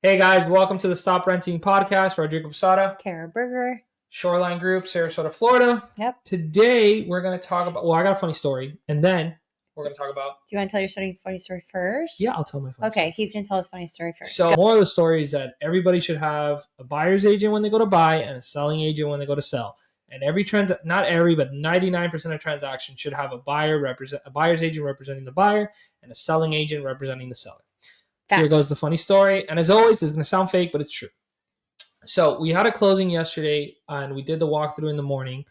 Hey guys, welcome to the Stop Renting podcast. Rodrigo Posada, Kara Berger. Shoreline Group, Sarasota, Florida. Yep. Today we're going to talk about, I got a funny story, and then we're going to talk about. Do you want to tell your funny story first? Yeah, I'll tell my funny story. Okay, he's going to tell his funny story first. So, more of the story is that everybody should have a buyer's agent when they go to buy and a selling agent when they go to sell. And not every, but 99% of transactions should have a buyer's agent representing the buyer and a selling agent representing the seller. Here goes the funny story. And as always, it's going to sound fake, but it's true. So we had a closing yesterday and we did the walkthrough in the morning.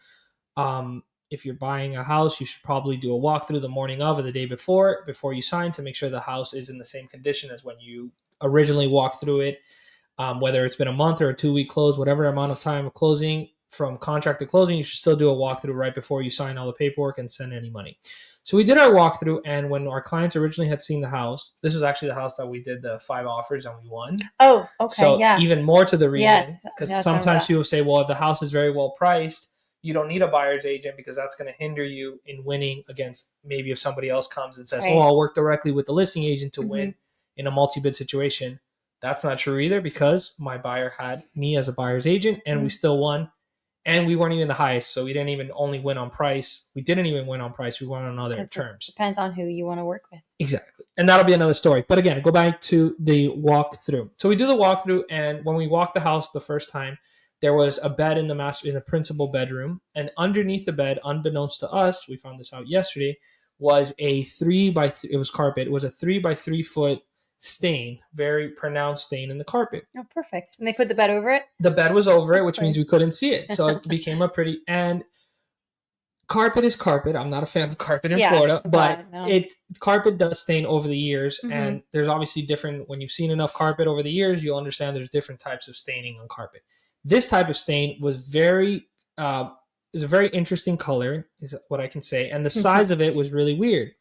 If you're buying a house, you should probably do a walkthrough the morning of or the day before you sign to make sure the house is in the same condition as when you originally walked through it. Whether it's been a month or a 2-week close, whatever amount of time of closing from contract to closing, you should still do a walkthrough right before you sign all the paperwork and send any money. So we did our walkthrough, and when our clients originally had seen the house, this was actually the house that we did the 5 offers and we won. Oh, okay, so even more to the reason, because sometimes people say, well, if the house is very well priced, you don't need a buyer's agent because that's going to hinder you in winning against maybe if somebody else comes and says, I'll work directly with the listing agent to win in a multi-bid situation. That's not true either because my buyer had me as a buyer's agent and we still won. And we weren't even the highest, so we didn't even only win on price. We didn't even win on price. We won on other terms. Depends on who you want to work with. Exactly. And that'll be another story. But again, go back to the walkthrough. So we do the walkthrough, and when we walked the house the first time, there was a bed in the principal bedroom. And underneath the bed, unbeknownst to us, we found this out yesterday, was a 3x3, it was carpet. It was a 3x3 foot stain, very pronounced stain in the carpet. Oh, perfect. And they put the bed over it? The bed was over it, which means we couldn't see it. So it became and carpet is carpet. I'm not a fan of carpet in Florida, but carpet does stain over the years. And there's obviously different, when you've seen enough carpet over the years, you'll understand there's different types of staining on carpet. This type of stain was is a very interesting color, is what I can say. And the size of it was really weird.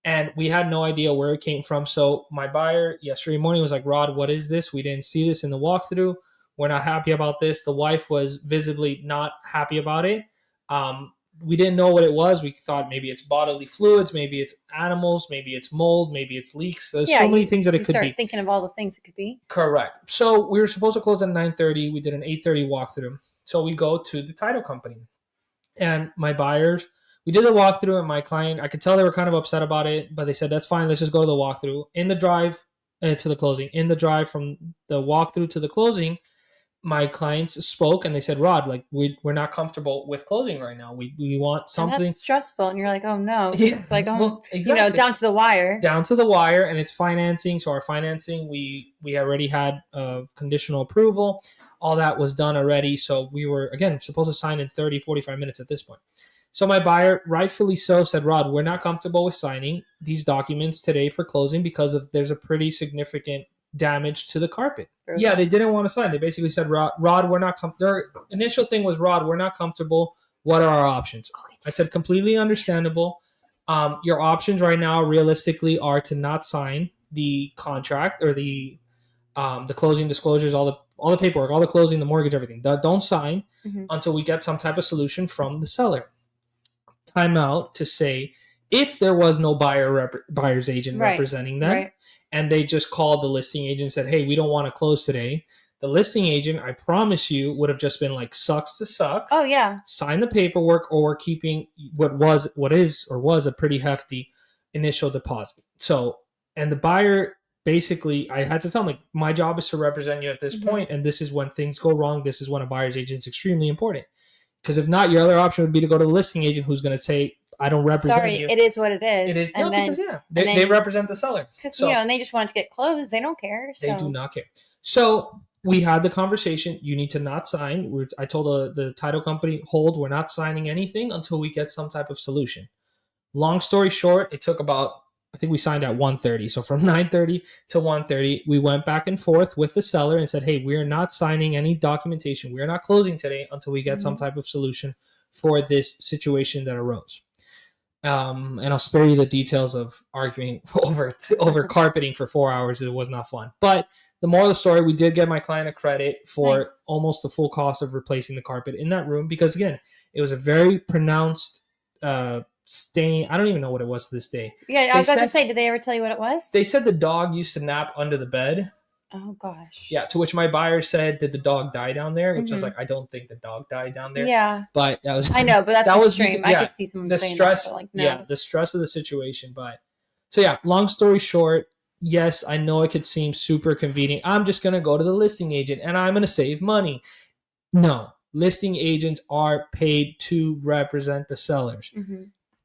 And we had no idea where it came from. So my buyer yesterday morning was like, Rod, what is this? We didn't see this in the walkthrough. We're not happy about this. The wife was visibly not happy about it. We didn't know what it was. We thought maybe it's bodily fluids, maybe it's animals, maybe it's mold, maybe it's leaks. There's so many things that it could be. Start thinking of all the things it could be. Correct. So we were supposed to close at 9:30. We did an 8:30 walkthrough. So we go to the title company. And my buyers, we did the walkthrough, and my client, I could tell they were kind of upset about it, but they said, that's fine. Let's just go to the walkthrough. In the drive to the closing, in the drive from the walkthrough to the closing, my clients spoke and they said, Rod, like we're not comfortable with closing right now. We want something. And that's stressful. And you're like, oh no. Yeah. Like, down to the wire. Down to the wire. And it's financing. So our financing, we already had conditional approval. All that was done already. So we were, again, supposed to sign in 30, 45 minutes at this point. So my buyer, rightfully so, said, Rod, we're not comfortable with signing these documents today for closing because there's a pretty significant damage to the carpet. Okay. Yeah, they didn't want to sign. They basically said, Rod, we're not their initial thing was, Rod, we're not comfortable. What are our options? I said, completely understandable. Your options right now realistically are to not sign the contract or the closing disclosures, all the paperwork, all the closing, the mortgage, everything. Don't sign until we get some type of solution from the seller. Time out to say, if there was no buyer's agent representing them, and they just called the listing agent and said, hey, we don't want to close today, the listing agent, I promise you, would have just been like, sucks to suck. Oh, yeah. Sign the paperwork, or we're keeping what was a pretty hefty initial deposit. So, and the buyer, basically, I had to tell him, like, my job is to represent you at this point, and this is when things go wrong. This is when a buyer's agent is extremely important. Because if not, your other option would be to go to the listing agent who's going to say, I don't represent you. It is what it is. It is. And they represent the seller. Because, and they just want it to get closed. They don't care. So. They do not care. So we had the conversation. You need to not sign. I told the title company, hold, we're not signing anything until we get some type of solution. Long story short, it took about, I think we signed at 1:30. So from 9:30 to 1:30, we went back and forth with the seller and said, hey, we're not signing any documentation. We're not closing today until we get some type of solution for this situation that arose. And I'll spare you the details of arguing over carpeting for 4 hours. It was not fun. But the moral of the story, we did get my client a credit for almost the full cost of replacing the carpet in that room. Because, again, it was a very pronounced stain. I don't even know what it was to this day. Yeah, I was about to say, did they ever tell you what it was? They said the dog used to nap under the bed. Oh gosh. Yeah, to which my buyer said, "Did the dog die down there?" Which I was like, "I don't think the dog died down there." Yeah. But that was I know, but that's that was extreme. I could see someone the saying that, stress. but like, Yeah, no. the stress of the situation. But so yeah, long story short, yes, I know it could seem super convenient. I'm just gonna go to the listing agent and I'm gonna save money. No, listing agents are paid to represent the sellers.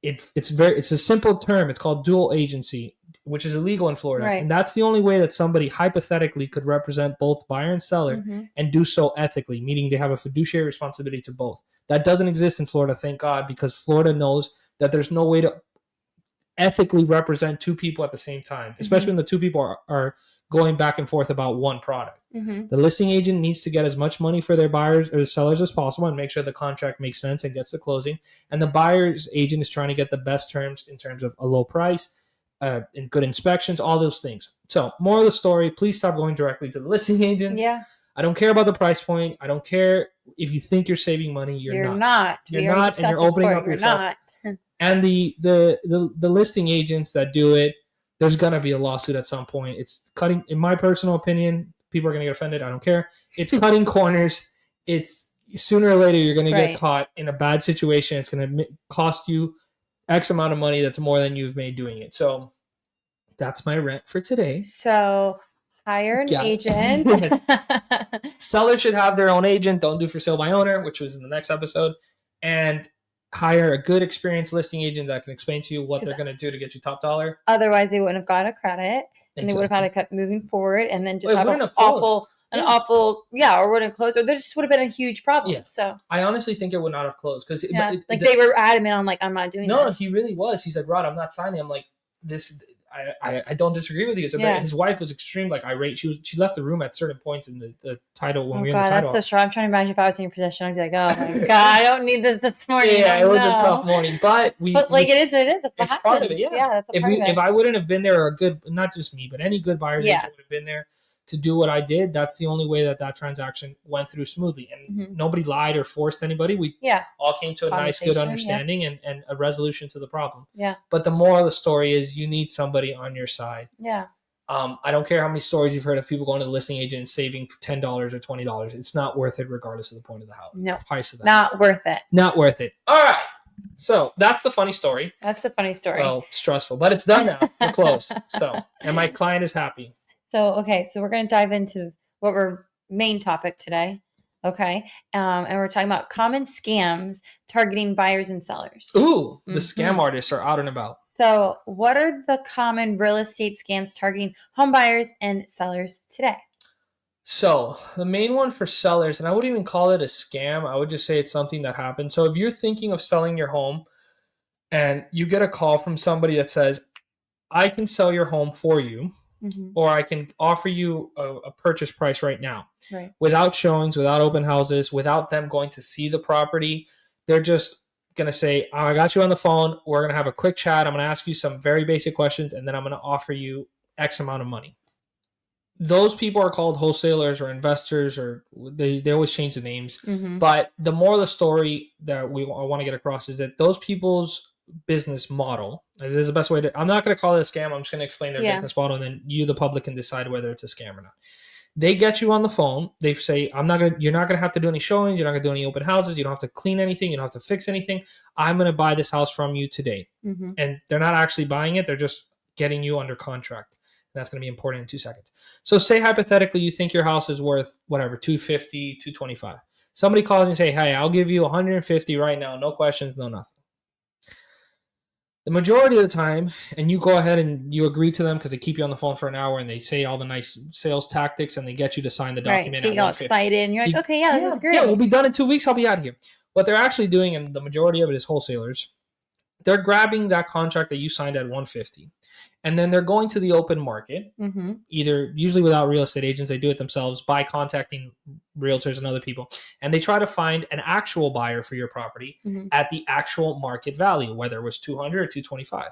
It's a simple term. It's called dual agency, which is illegal in Florida. Right. And that's the only way that somebody hypothetically could represent both buyer and seller and do so ethically, meaning they have a fiduciary responsibility to both. That doesn't exist in Florida, thank God, because Florida knows that there's no way to ethically represent two people at the same time, especially when the two people are going back and forth about one product. The listing agent needs to get as much money for their buyers or sellers as possible and make sure the contract makes sense and gets the closing. And the buyer's agent is trying to get the best terms in terms of a low price, and good inspections, all those things. So, moral of the story, please stop going directly to the listing agents. Yeah. I don't care about the price point. I don't care if you think you're saving money. You're not. You're not, and you're opening up yourself. Not. And the listing agents that do it, there's gonna be a lawsuit at some point. It's cutting, in my personal opinion. People are gonna get offended. I don't care. It's cutting corners. It's sooner or later you're gonna get caught in a bad situation. It's gonna cost you X amount of money. That's more than you've made doing it. So that's my rant for today. So hire an agent. Sellers should have their own agent. Don't do for sale by owner, which was in the next episode, and hire a good experienced listing agent that can explain to you what they're going to do to get you top dollar. Otherwise, they wouldn't have got a credit, and they would have had to keep moving forward, and then just have an awful, or wouldn't close, or there just would have been a huge problem. Yeah. So I honestly think it would not have closed because they were adamant on like, I'm not doing. No, he really was. He said, "Rod, I'm not signing." I'm like, this. I don't disagree with you. His wife was extreme, like irate. She left the room at certain points in the title when we were in the title. That's so strong. I'm trying to imagine if I was in your position, I'd be like, oh my god, I don't need this morning. Yeah, it was a tough morning, but it is what it is. That's what happens. Part of it. Yeah, that's a part of it. If I wouldn't have been there, or not just me, but any good buyer's agent would have been there to do what I did. That's the only way that transaction went through smoothly, and nobody lied or forced anybody. We all came to a nice, good understanding and a resolution to the problem. Yeah. But the moral of the story is you need somebody on your side. Yeah. I don't care how many stories you've heard of people going to the listing agent and saving $10 or $20. It's not worth it, regardless of the point of the house. No, price of that. Not worth it. Not worth it. All right. So that's the funny story. Well, stressful, but it's done now. We're close. And my client is happy. So we're going to dive into what our main topic today. Okay. And we're talking about common scams targeting buyers and sellers. Ooh, the scam artists are out and about. So what are the common real estate scams targeting home buyers and sellers today? So the main one for sellers, and I wouldn't even call it a scam. I would just say it's something that happened. So if you're thinking of selling your home and you get a call from somebody that says, I can sell your home for you. Or I can offer you a purchase price right now, without showings, without open houses, without them going to see the property. They're just going to say, I got you on the phone. We're going to have a quick chat. I'm going to ask you some very basic questions, and then I'm going to offer you X amount of money. Those people are called wholesalers or investors, or they always change the names. But the moral of the story that I want to get across is that those people's business model, there's the best way to, I'm not going to call it a scam. I'm just going to explain their business model, and then you, the public, can decide whether it's a scam or not. They get you on the phone. They say, you're not going to have to do any showings. You're not going to do any open houses. You don't have to clean anything. You don't have to fix anything. I'm going to buy this house from you today. And they're not actually buying it. They're just getting you under contract. And that's going to be important in 2 seconds. So say hypothetically, you think your house is worth whatever, 250, 225. Somebody calls and say, hey, I'll give you 150 right now. No questions, no nothing. The majority of the time, and you go ahead and you agree to them because they keep you on the phone for an hour and they say all the nice sales tactics and they get you to sign the document. Right, you get all excited and you're like, okay, this is great. Yeah, we'll be done in 2 weeks. I'll be out of here. What they're actually doing, and the majority of it is wholesalers, they're grabbing that contract that you signed at 150. And then they're going to the open market, either usually without real estate agents. They do it themselves by contacting realtors and other people. And they try to find an actual buyer for your property at the actual market value, whether it was 200 or 225.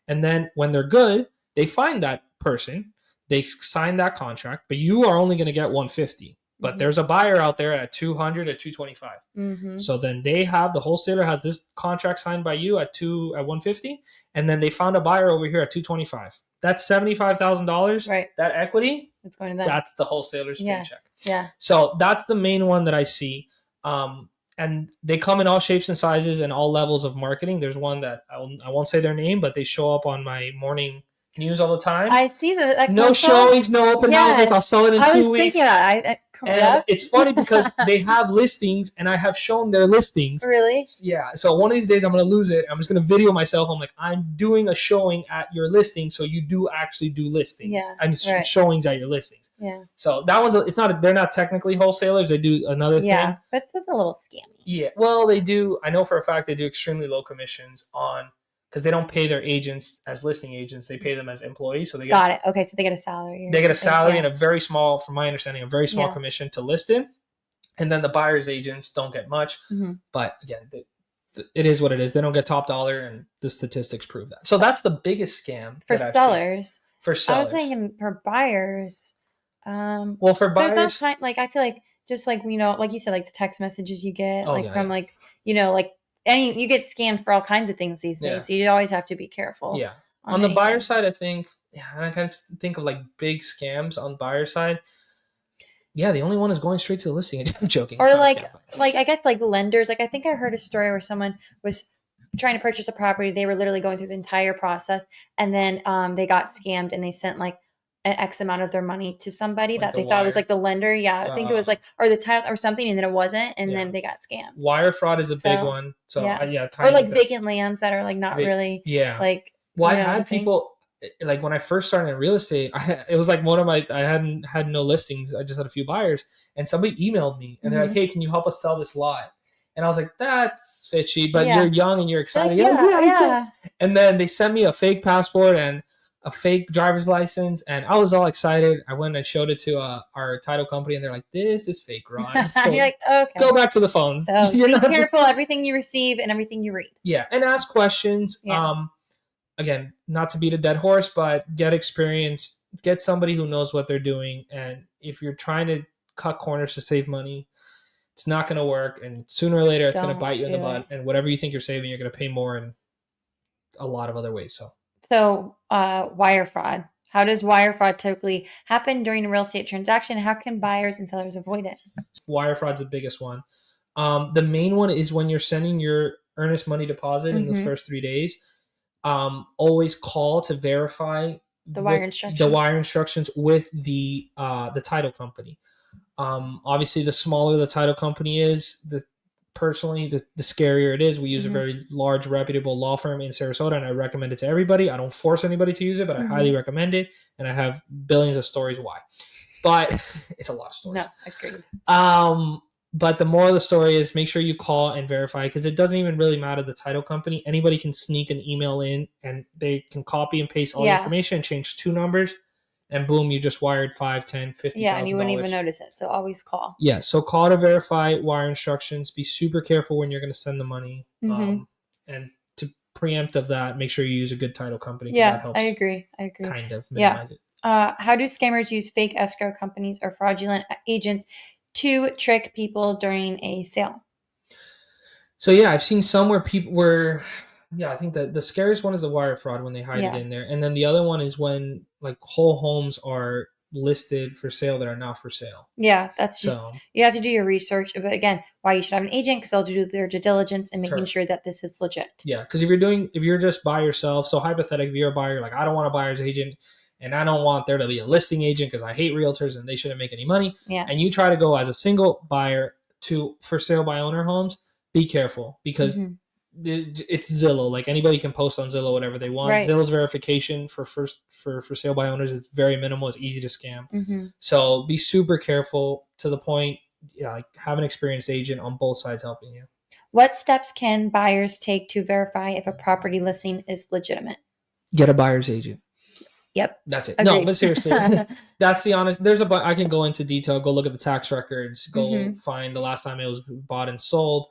And then when they're good, they find that person, they sign that contract, but you are only going to get 150. But there's a buyer out there at 200 or 225. So then the wholesaler has this contract signed by you at 150, and then they found a buyer over here at 225. That's $75,000. Right. That equity, It's going to them. that's the wholesaler's Yeah. paycheck. Yeah. So that's the main one that I see. And they come in all shapes and sizes and all levels of marketing. There's one that I won't say their name, but they show up on my morning news all the time. I see that. No showings, no open houses. I'll sell it in 2 weeks. I was thinking that. And it's funny because they have listings, and I have shown their listings. Really? Yeah. So one of these days I'm going to lose it. I'm just going to video myself. I'm like, I'm doing a showing at your listing, so you do actually do listings. Yeah. I mean, showings at your listings. Yeah. So that one's, it's not, they're not technically wholesalers. They do another thing. Yeah, but it's a little scammy. Yeah. Well, they do. I know for a fact they do extremely low commissions on, because they don't pay their agents as listing agents. They pay them as employees. So they got it. Okay, so they get a salary. They get a salary and a very small, from my understanding, a very small commission to list it. And then the buyer's agents don't get much. Mm-hmm. But again, it is what it is. They don't get top dollar, and the statistics prove that. So that's the biggest scam for sellers. For sellers. I was thinking for buyers. Well, for buyers, there's no time, like I feel like just like like you said, like the text messages you get, from like you get scammed for all kinds of things these days. So you always have to be careful. Yeah. On the buyer side, I think, and I kind of think of like big scams on buyer side. Yeah, the only one is going straight to the listing. I'm joking. Or I guess like lenders. Like I think I heard a story where someone was trying to purchase a property. They were literally going through the entire process, and then they got scammed, and they sent like an X amount of their money to somebody that they thought was like the lender. Yeah, I think it was like, or the title or something, and then it wasn't, and then they got scammed. Wire fraud is a big one. So or like vacant lands that are like not really. Yeah. Like. Well, I had people like when I first started in real estate. It was like I hadn't had no listings. I just had a few buyers, and somebody emailed me, and they're like, "Hey, can you help us sell this lot?" And I was like, "That's fishy," but you're young and you're excited. Yeah. And then they sent me a fake passport and a fake driver's license, and I was all excited. I went and showed it to our title company, and they're like, "This is fake, Ron." So you're like, "Okay, go back to the phones." So be careful everything you receive and everything you read. Yeah, and ask questions. Yeah. Again, not to beat a dead horse, but get experience. Get somebody who knows what they're doing, and if you're trying to cut corners to save money, it's not going to work, and sooner or later, it's going to bite you in the butt. And whatever you think you're saving, you're going to pay more in a lot of other ways. So, wire fraud. How does wire fraud typically happen during a real estate transaction? How can buyers and sellers avoid it? Wire fraud's the biggest one. The main one is when you're sending your earnest money deposit in those first 3 days. Always call to verify the wire instructions with the title company. Obviously, the smaller the title company is, the scarier it is. We use a very large, reputable law firm in Sarasota, and I recommend it to everybody. I don't force anybody to use it, but I highly recommend it, and I have billions of stories why. But it's a lot of stories. No, agreed. But the moral of the story is make sure you call and verify, because it doesn't even really matter the title company. Anybody can sneak an email in, and they can copy and paste all the information and change 2 numbers, and boom, you just wired $5, $10, $50,000. Yeah, and you wouldn't even notice it. So always call. Yeah, so call to verify wire instructions. Be super careful when you're going to send the money. And to preempt of that, make sure you use a good title company. Yeah, that helps I agree. Kind of minimize it. How do scammers use fake escrow companies or fraudulent agents to trick people during a sale? So yeah, I've seen some where people were, I think that the scariest one is the wire fraud when they hide it in there. And then the other one is when like whole homes are listed for sale that are not for sale. Yeah, that's just, you have to do your research. But again, why you should have an agent, because they'll do their due diligence and making sure that this is legit. Yeah, because if you're just by yourself, so hypothetically, if you're a buyer, you're like, I don't want a buyer's agent, and I don't want there to be a listing agent because I hate realtors and they shouldn't make any money. Yeah. And you try to go as a single buyer to for sale by owner homes, be careful, because it's Zillow. Like anybody can post on Zillow whatever they want. Right. Zillow's verification for sale by owners is very minimal. It's easy to scam. So be super careful, to the point, like have an experienced agent on both sides helping you. What steps can buyers take to verify if a property listing is legitimate? Get a buyer's agent. Yep. That's it. Agreed. No, but seriously, that's the honest. I can go into detail. Go look at the tax records. Go find the last time it was bought and sold.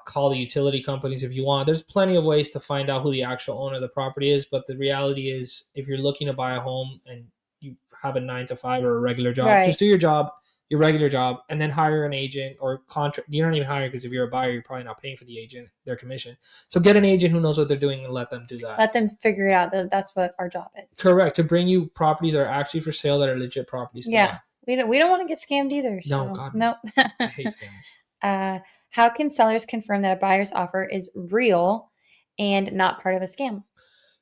Call the utility companies if you want. There's plenty of ways to find out who the actual owner of the property is. But the reality is, if you're looking to buy a home and you have a 9 to 5 or a regular job, just do your job. your regular job, and then hire an agent or contract. You don't even hire, because if you're a buyer, you're probably not paying for the agent, their commission. So get an agent who knows what they're doing and let them do that. Let them figure it out. That's what our job is. Correct. To bring you properties that are actually for sale, that are legit properties to buy. We don't want to get scammed either. So. No, God, no. I hate scammers. How can sellers confirm that a buyer's offer is real and not part of a scam?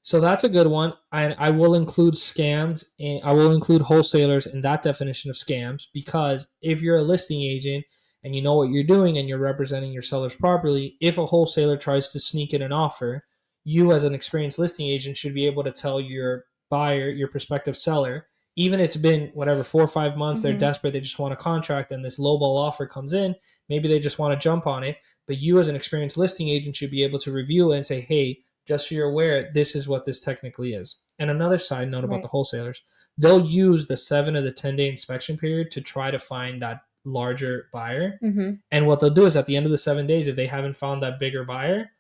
So that's a good one. And I will include scams, and I will include wholesalers in that definition of scams, because if you're a listing agent and you know what you're doing and you're representing your sellers properly, if a wholesaler tries to sneak in an offer, you as an experienced listing agent should be able to tell your buyer, your prospective seller, even if it's been whatever 4 or 5 months, they're desperate, they just want a contract, and this lowball offer comes in, maybe they just want to jump on it, but you as an experienced listing agent should be able to review it and say, hey, just so you're aware, this is what this technically is. And another side note about the wholesalers, they'll use the 7 or the 10-day inspection period to try to find that larger buyer. And what they'll do is at the end of the 7 days, if they haven't found that bigger buyer,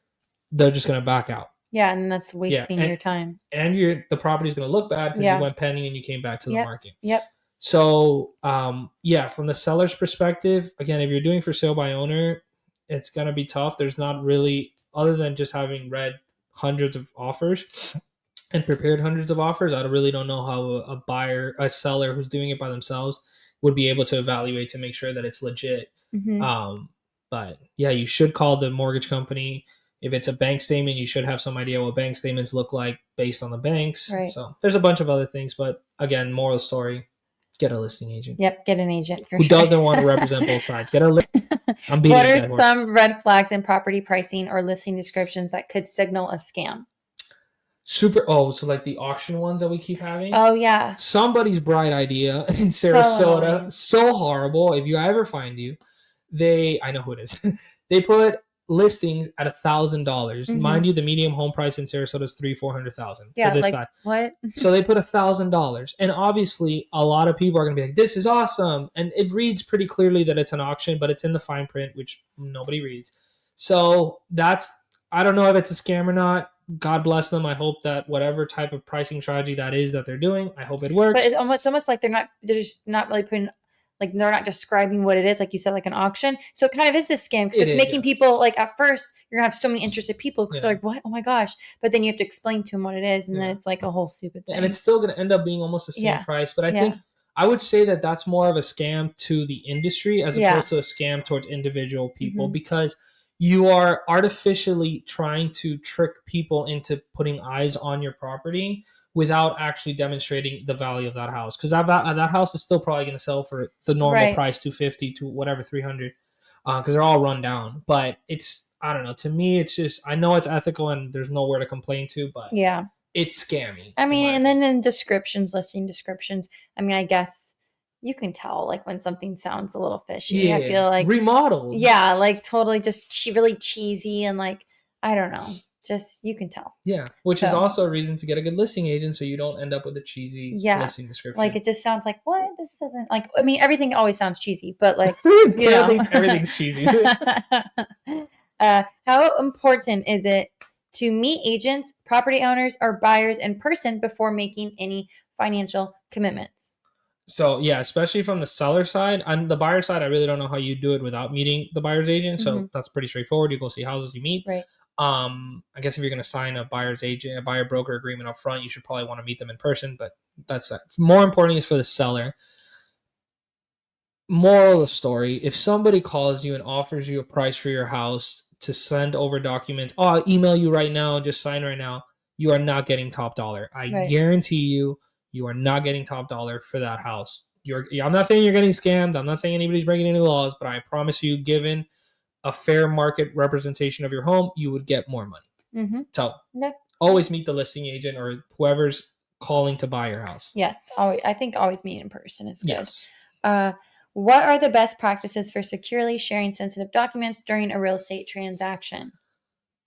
they're just going to back out. Yeah, and that's wasting your time. And the property's going to look bad because you went pending and you came back to the market. So, from the seller's perspective, again, if you're doing for sale by owner, it's going to be tough. There's not really, other than just having read hundreds of offers and prepared hundreds of offers, I really don't know how a seller who's doing it by themselves would be able to evaluate to make sure that it's legit. But yeah, you should call the mortgage company. If it's a bank statement, you should have some idea what bank statements look like based on the banks. So there's a bunch of other things, but again, moral of the story, get a listing agent. Yep, get an agent who doesn't want to represent both sides. Get a I'm beating What are some red flags in property pricing or listing descriptions that could signal a scam? So like the auction ones that we keep having? Oh, yeah. Somebody's bright idea in Sarasota. So horrible. If you ever find I know who it is. They put listings at $1,000. Mind you, the median home price in Sarasota is $300,000. Yeah, for this like guy. What? So they put $1,000, and obviously a lot of people are going to be like, "This is awesome," and it reads pretty clearly that it's an auction, but it's in the fine print, which nobody reads. So I don't know if it's a scam or not. God bless them. I hope that whatever type of pricing strategy that is that they're doing, I hope it works. But it's almost like they're just not really putting. Like, they're not describing what it is, like you said, like an auction. So it kind of is this scam, because it's making people, like, at first, you're going to have so many interested people because they're like, what? Oh, my gosh. But then you have to explain to them what it is, and then it's like a whole stupid thing. And it's still going to end up being almost the same price. But I think I would say that that's more of a scam to the industry as opposed to a scam towards individual people, because you are artificially trying to trick people into putting eyes on your property without actually demonstrating the value of that house, because that house is still probably going to sell for the normal price, $250 to whatever, $300, because they're all run down. But I don't know. To me, it's just, I know it's ethical and there's nowhere to complain to, but it's scammy. I mean, and then in listing descriptions, I mean, I guess you can tell, like, when something sounds a little fishy. I feel like remodeled. Yeah, like totally just really cheesy, and like, I don't know. Just, you can tell. Yeah, which is also a reason to get a good listing agent, so you don't end up with a cheesy listing description. Like, it just sounds like, what? This doesn't, like, I mean, everything always sounds cheesy, but like, everything's cheesy. How important is it to meet agents, property owners, or buyers in person before making any financial commitments? So yeah, especially from the seller side. On the buyer side, I really don't know how you do it without meeting the buyer's agent. So that's pretty straightforward. You go see houses, you meet. Right. I guess if you're going to sign a buyer's agent, a buyer broker agreement up front, you should probably want to meet them in person, but that's more important is for the seller. Moral of the story, if somebody calls you and offers you a price for your house to send over documents, I'll email you right now, just sign right now, you are not getting top dollar. I guarantee you are not getting top dollar for that house. I'm not saying you're getting scammed. I'm not saying anybody's breaking any laws, but I promise you, given a fair market representation of your home, you would get more money. So always meet the listing agent or whoever's calling to buy your house. Yes, I think always meet in person is good. Yes. What are the best practices for securely sharing sensitive documents during a real estate transaction?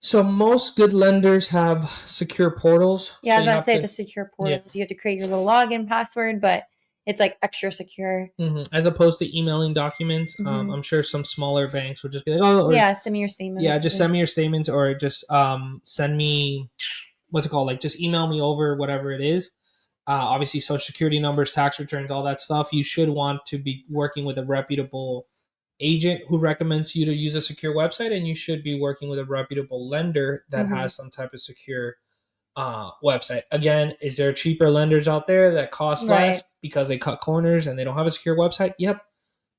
So most good lenders have secure portals. Yeah, so I was about to say the secure portals. You have to create your little login password, but it's like extra secure. As opposed to emailing documents. I'm sure some smaller banks would just be like, send me your statements. Yeah, just send me your statements, or just send me, what's it called? Like, just email me over whatever it is. obviously social security numbers, tax returns, all that stuff, you should want to be working with a reputable agent who recommends you to use a secure website, and you should be working with a reputable lender that Mm-hmm. has some type of secure website. Again, is there cheaper lenders out there that cost less Right. because they cut corners and they don't have a secure website? Yep,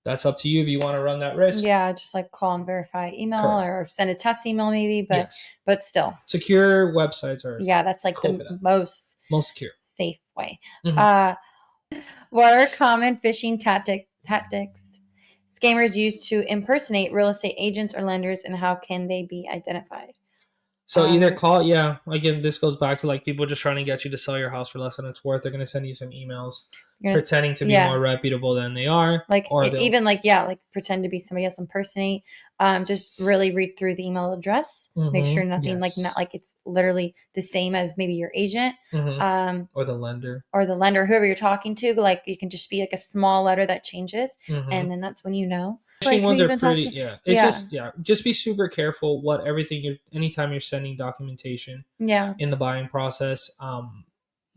that's up to you if you want to run that risk. Yeah, just like call and verify email Correct. or send a test email maybe, Yes. but still. Secure websites are Yeah, that's like cool the for that. most Most secure. safe way. Mhm. What are common phishing tactics scammers use to impersonate real estate agents or lenders, and how can they be identified? So either You're call, yeah. Again, this goes back to like people just trying to get you to sell your house for less than it's worth. They're going to send you some emails gonna, pretending to be yeah, more reputable than they are, like or they'll even like yeah, like pretend to be somebody else, impersonate. Just really read through the email address, make sure nothing like not yes, like it's literally the same as maybe your agent. or the lender. Or the lender, whoever you're talking to, like it can just be like a small letter that changes, and then that's when you know Phishing like who ones you've are been talking pretty, to. yeah. It's Yeah, just, yeah, just be super careful what everything you're anytime you're sending documentation yeah, in the buying process.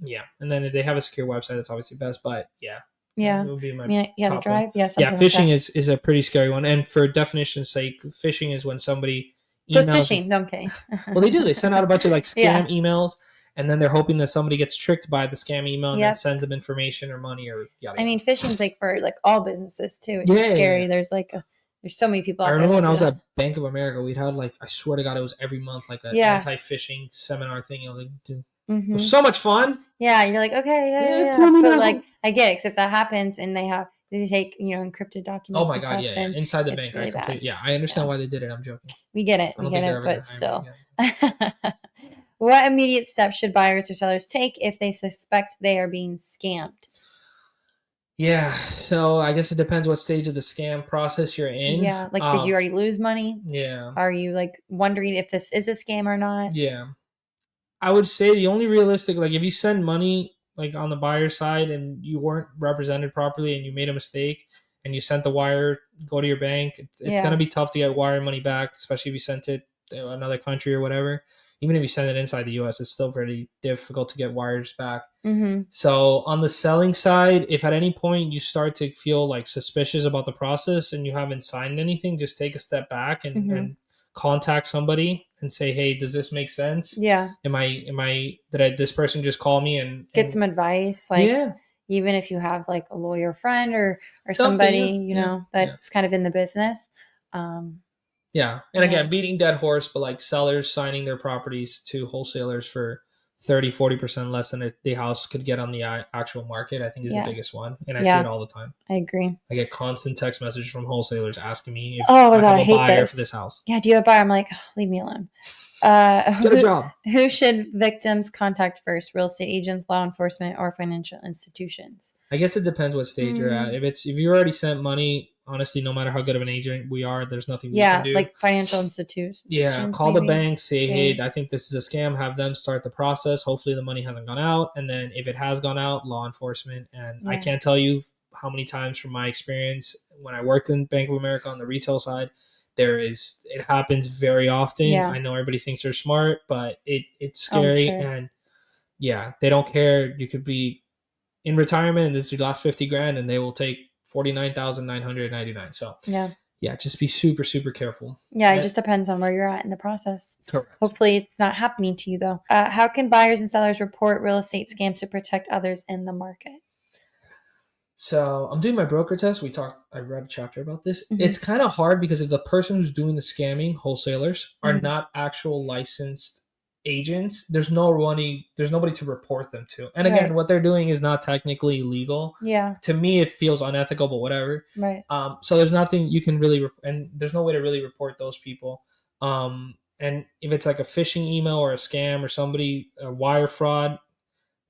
Yeah, and then if they have a secure website, that's obviously best. But yeah, that yeah. would be I my mean, yeah, the top one. drive, yeah, Yeah, something like phishing that. is a pretty scary one. And for definition's sake, phishing is when somebody Post emails. fishing, no, I'm kidding. Well, they do. They send out a bunch of like Yeah, scam emails, and then they're hoping that somebody gets tricked by the scam email and then yep. sends them information or money or yada I yada. mean, fishing's like for like all businesses too. It's Yeah, just yeah, yeah. scary. There's so many people I out there remember that when I do was that. at Bank of America, we'd had like I swear to God, it was every month like an Yeah. anti-phishing seminar thing. I was like, dude, it was Mm-hmm. so much fun. Yeah, you're like, okay, Yeah, yeah. pull me But now. like, I get it, 'cause if that happens and they take encrypted Oh documents my and God, stuff, yeah, yeah. then Inside the it's bank, I really bad. completely, yeah, I understand Yeah, why they did it. I'm joking. I we don't get think they're it, ever gonna but hire me still. again. What immediate steps should buyers or sellers take if they suspect they are being scammed? Yeah, so I guess it depends what stage of the scam process you're in. Yeah, like, did you already lose money? Yeah, Are you like wondering if this is a scam or not? yeah. I would say the only realistic, like if you send money like on the buyer side and you weren't represented properly and you made a mistake and you sent the wire, go to your bank, it's going to Yeah. be tough to get wire money back, especially if you sent it to another country or whatever. Even if you send it inside the US, it's still very difficult to get wires back. Mm-hmm. So on the selling side, if at any point you start to feel like suspicious about the process and you haven't signed anything, just take a step back Mm-hmm. and contact somebody and say, hey, does this make sense? Yeah. This person just call me Get and some advice, like yeah, even if you have like a lawyer friend or something, somebody, yeah, yeah, yeah. that's kind of in the business. Um, Yeah. And yeah. again, beating dead horse, but like sellers signing their properties to wholesalers for 30-40% less than the house could get on the actual market, I think is the Yeah. biggest one. And I see it Yeah. all the time. I agree. I get constant text messages from wholesalers asking me if Oh my I God, have I a hate buyer for this. this house. Yeah, do you have a buyer? I'm like, oh, leave me alone. Uh, Get a who, job. who should victims contact first? Real estate agents, law enforcement, or financial institutions? I guess it depends what stage you're at. Mm, If you already sent money, honestly, no matter how good of an agent we are, there's nothing we can yeah, do. like financial institutions, Yeah, call the maybe. bank, say, Yeah. hey, I think this is a scam, have them start the process. Hopefully the money hasn't gone out. And then if it has gone out, law enforcement. And I Yeah. can't tell you how many times from my experience when I worked in Bank of America on the retail side, it happens very often. Yeah. I know everybody thinks they're smart, but it's Oh, I'm scary. sure. And yeah, they don't care. You could be in retirement and it's your last 50 grand and they will take 49,999. So Yeah. yeah, just be super, super careful. Yeah, it just depends on where you're at in the process. Correct. Hopefully, it's not happening to you, though. How can buyers and sellers report real estate scams to protect others in the market? So I'm doing my broker test. I read a chapter about this. Mm-hmm. It's kind of hard because if the person who's doing the scamming, wholesalers, are Mm-hmm. not actual licensed agents, there's nobody to report them to. And again, Right. what they're doing is not technically illegal. Yeah. To me, it feels unethical, but whatever. Right. So there's nothing you can really, and there's no way to really report those people. And if it's like a phishing email or a scam or somebody, a wire fraud,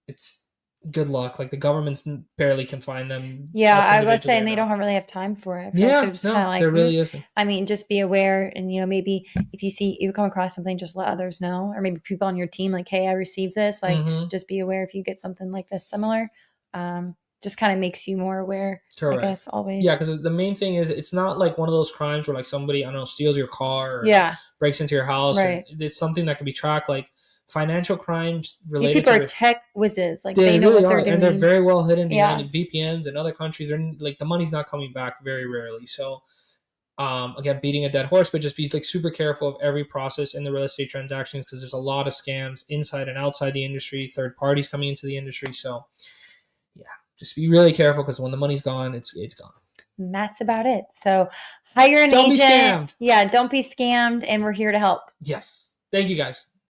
it's good luck. Like the governments barely can find them. Yeah, Us I was individually saying or they not. don't really have time for it. I feel like they're Yeah, just kind of no, like, there really isn't. I mean, just be aware, and maybe if you come across something, just let others know, or maybe people on your team, like, hey, I received this. Like, just be aware if you get something like this similar. Just kind of makes you more aware. Correct. I guess always. Yeah, because the main thing is it's not like one of those crimes where like somebody, I don't know, steals your car or Yeah. breaks into your house. Right. Or it's something that can be tracked. Like financial crimes These related people are to tech whizzes. Like they they know really what are, they're and they're doing. very well hidden behind Yeah. VPNs and other countries. They're like the money's not coming back very rarely. So again, beating a dead horse, but just be like super careful of every process in the real estate transactions because there's a lot of scams inside and outside the industry, third parties coming into the industry. So yeah, just be really careful because when the money's gone, it's gone. And that's about it. So hire an Don't be agent. scammed. Yeah, don't be scammed, and we're here to help. Yes. Thank you guys.